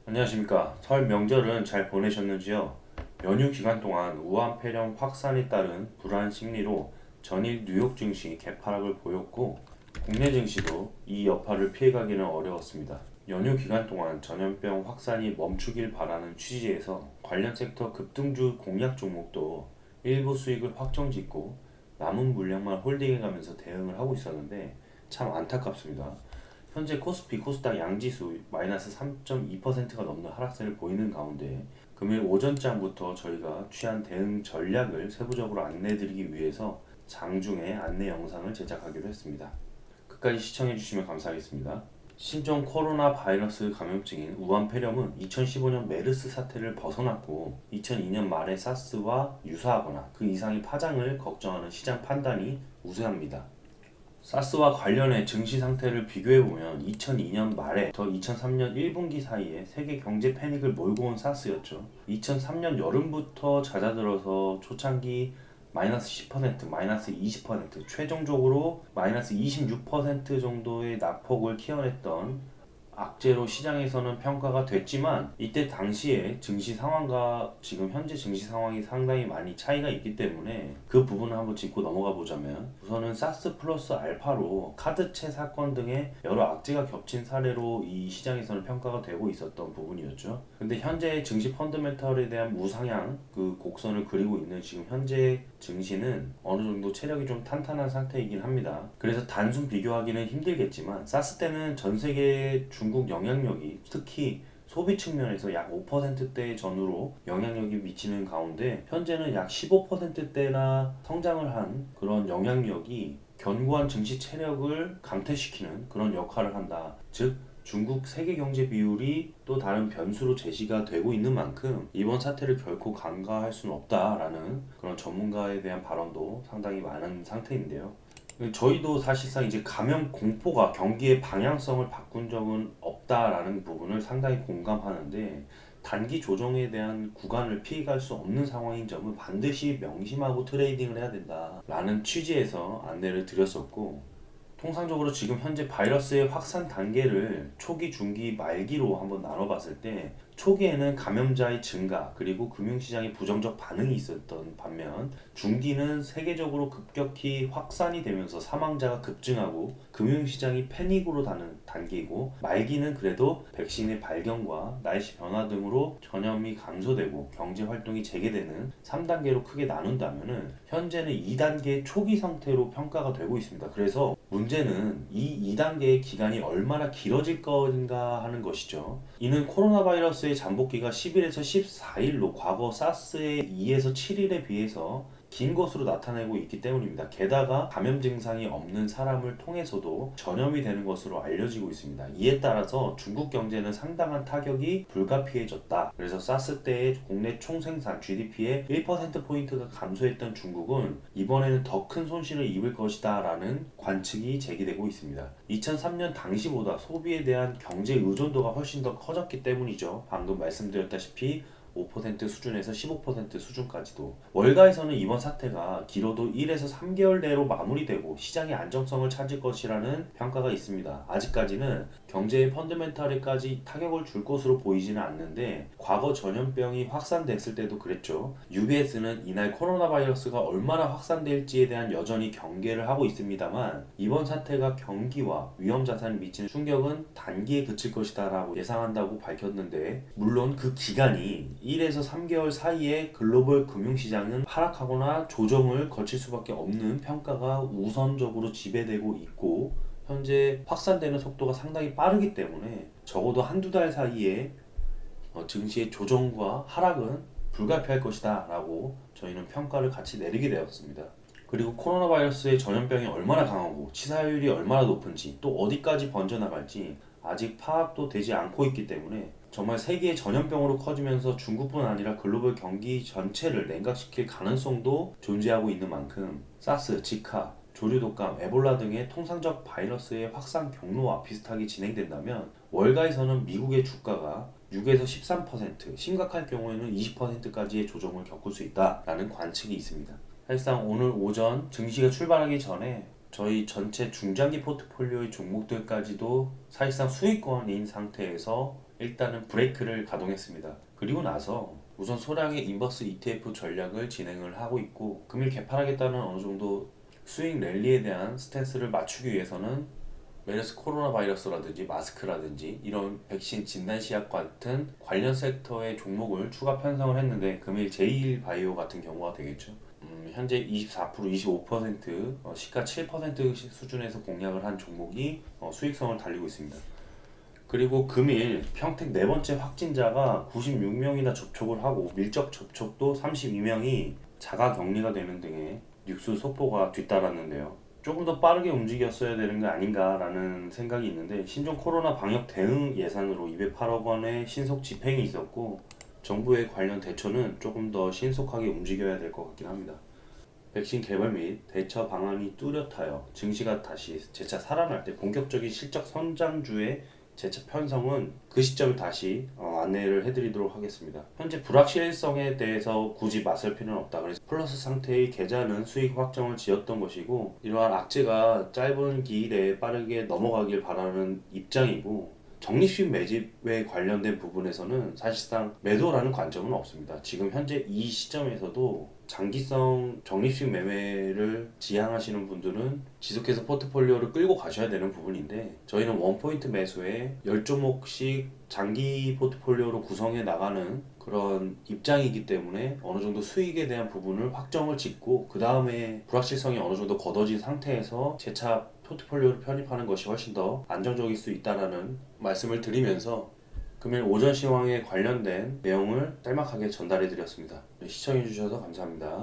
안녕하십니까. 설 명절은 잘 보내셨는지요? 연휴 기간 동안 우한 폐렴 확산에 따른 불안 심리로 전일 뉴욕 증시 개파락을 보였고 국내 증시도 이 여파를 피해가기는 어려웠습니다. 연휴 기간 동안 전염병 확산이 멈추길 바라는 취지에서 관련 섹터 급등주 공략 종목도 일부 수익을 확정짓고 남은 물량만 홀딩해가면서 대응을 하고 있었는데 참 안타깝습니다. 현재 코스피, 코스닥 양지수 마이너스 3.2%가 넘는 하락세를 보이는 가운데 금일 오전장부터 저희가 취한 대응 전략을 세부적으로 안내드리기 위해서 장중에 안내 영상을 제작하기로 했습니다. 끝까지 시청해주시면 감사하겠습니다. 신종 코로나 바이러스 감염증인 우한 폐렴은 2015년 메르스 사태를 벗어났고 2002년 말에 사스와 유사하거나 그 이상의 파장을 걱정하는 시장 판단이 우세합니다. 사스와 관련해 증시 상태를 비교해보면 2002년 말에부터 2003년 1분기 사이에 세계 경제 패닉을 몰고 온 사스였죠. 2003년 여름부터 잦아들어서 초창기 마이너스 10%, 마이너스 20%, 최종적으로 마이너스 26% 정도의 낙폭을 키워냈던 악재로 시장에서는 평가가 됐지만 이때 당시에 증시 상황과 지금 현재 증시 상황이 상당히 많이 차이가 있기 때문에 그 부분을 한번 짚고 넘어가 보자면 우선은 사스 플러스 알파로 카드채 사건 등의 여러 악재가 겹친 사례로 이 시장에서는 평가가 되고 있었던 부분이었죠. 근데 현재 증시 펀더멘털에 대한 우상향 그 곡선을 그리고 있는 지금 현재 증시는 어느 정도 체력이 좀 탄탄한 상태이긴 합니다. 그래서 단순 비교하기는 힘들겠지만 사스 때는 전 세계 중국 영향력이 특히 소비 측면에서 약 5%대 전후로 영향력이 미치는 가운데 현재는 약 15%대나 성장을 한 그런 영향력이 견고한 증시 체력을 강퇴시키는 그런 역할을 한다. 즉 중국 세계 경제 비율이 또 다른 변수로 제시가 되고 있는 만큼 이번 사태를 결코 간과할 수는 없다라는 그런 전문가에 대한 발언도 상당히 많은 상태인데요. 저희도 사실상 이제 감염 공포가 경기의 방향성을 바꾼 적은 없다라는 부분을 상당히 공감하는데 단기 조정에 대한 구간을 피해갈 수 없는 상황인 점은 반드시 명심하고 트레이딩을 해야 된다라는 취지에서 안내를 드렸었고 통상적으로 지금 현재 바이러스의 확산 단계를 초기, 중기, 말기로 한번 나눠봤을 때 초기에는 감염자의 증가 그리고 금융시장의 부정적 반응이 있었던 반면 중기는 세계적으로 급격히 확산이 되면서 사망자가 급증하고 금융시장이 패닉으로 가는 단계이고 말기는 그래도 백신의 발견과 날씨 변화 등으로 전염이 감소되고 경제 활동이 재개되는 3단계로 크게 나눈다면은 현재는 2단계 초기 상태로 평가가 되고 있습니다. 그래서 문제는 이 2단계의 기간이 얼마나 길어질 건가 하는 것이죠. 이는 코로나 바이러스의 잠복기가 10일에서 14일로 과거 사스의 2에서 7일에 비해서 긴 것으로 나타내고 있기 때문입니다. 게다가 감염 증상이 없는 사람을 통해서도 전염이 되는 것으로 알려지고 있습니다. 이에 따라서 중국 경제는 상당한 타격이 불가피해졌다. 그래서 사스 때의 국내 총생산 GDP의 1%포인트가 감소했던 중국은 이번에는 더 큰 손실을 입을 것이다 라는 관측이 제기되고 있습니다. 2003년 당시보다 소비에 대한 경제 의존도가 훨씬 더 커졌기 때문이죠. 방금 말씀드렸다시피 5% 수준에서 15% 수준까지도 월가에서는 이번 사태가 길어도 1에서 3개월 내로 마무리되고 시장의 안정성을 찾을 것이라는 평가가 있습니다. 아직까지는 경제의 펀더멘탈에까지 타격을 줄 것으로 보이지는 않는데 과거 전염병이 확산됐을 때도 그랬죠. UBS는 이날 코로나 바이러스가 얼마나 확산될지에 대한 여전히 경계를 하고 있습니다만 이번 사태가 경기와 위험자산에 미치는 충격은 단기에 그칠 것이다 라고 예상한다고 밝혔는데 물론 그 기간이 1에서 3개월 사이에 글로벌 금융시장은 하락하거나 조정을 거칠 수밖에 없는 평가가 우선적으로 지배되고 있고 현재 확산되는 속도가 상당히 빠르기 때문에 적어도 한두 달 사이에 증시의 조정과 하락은 불가피할 것이다 라고 저희는 평가를 같이 내리게 되었습니다. 그리고 코로나 바이러스의 전염병이 얼마나 강하고 치사율이 얼마나 높은지 또 어디까지 번져나갈지 아직 파악도 되지 않고 있기 때문에 정말 세계의 전염병으로 커지면서 중국뿐 아니라 글로벌 경기 전체를 냉각시킬 가능성도 존재하고 있는 만큼 사스, 지카, 조류독감, 에볼라 등의 통상적 바이러스의 확산 경로와 비슷하게 진행된다면 월가에서는 미국의 주가가 6에서 13%, 심각할 경우에는 20%까지의 조정을 겪을 수 있다라는 관측이 있습니다. 사실상 오늘 오전 증시가 출발하기 전에 저희 전체 중장기 포트폴리오의 종목들까지도 사실상 수익권인 상태에서 일단은 브레이크를 가동했습니다. 그리고 나서 우선 소량의 인버스 ETF 전략을 진행을 하고 있고, 금일 개판하겠다는 어느 정도 수익 랠리에 대한 스탠스를 맞추기 위해서는 메르스 코로나 바이러스라든지 마스크라든지 이런 백신 진단시약 같은 관련 섹터의 종목을 추가 편성을 했는데, 금일 제일바이오 같은 경우가 되겠죠. 현재 24%, 25%, 시가 7% 수준에서 공략을 한 종목이 수익성을 달리고 있습니다. 그리고 금일 평택 네 번째 확진자가 96명이나 접촉을 하고, 밀접 접촉도 32명이 자가 격리가 되는 등의 뉴스 속보가 뒤따랐는데요. 조금 더 빠르게 움직였어야 되는 게 아닌가라는 생각이 있는데, 신종 코로나 방역 대응 예산으로 208억 원의 신속 집행이 있었고, 정부의 관련 대처는 조금 더 신속하게 움직여야 될 것 같긴 합니다. 백신 개발 및 대처 방안이 뚜렷하여 증시가 다시 재차 살아날 때 본격적인 실적 선장주의 재차 편성은 그 시점에 다시 안내를 해드리도록 하겠습니다. 현재 불확실성에 대해서 굳이 맞설 필요는 없다. 그래서 플러스 상태의 계좌는 수익 확정을 지었던 것이고, 이러한 악재가 짧은 기일에 빠르게 넘어가길 바라는 입장이고, 적립식 매집에 관련된 부분에서는 사실상 매도라는 관점은 없습니다. 지금 현재 이 시점에서도 장기성 적립식 매매를 지향하시는 분들은 지속해서 포트폴리오를 끌고 가셔야 되는 부분인데, 저희는 원포인트 매수에 10종목씩 장기 포트폴리오로 구성해 나가는 그런 입장이기 때문에 어느 정도 수익에 대한 부분을 확정을 짓고, 그 다음에 불확실성이 어느 정도 걷어진 상태에서 재차 포트폴리오를 편입하는 것이 훨씬 더 안정적일 수 있다라는 말씀을 드리면서, 금일 오전 시황에 관련된 내용을 짤막하게 전달해 드렸습니다. 시청해 주셔서 감사합니다.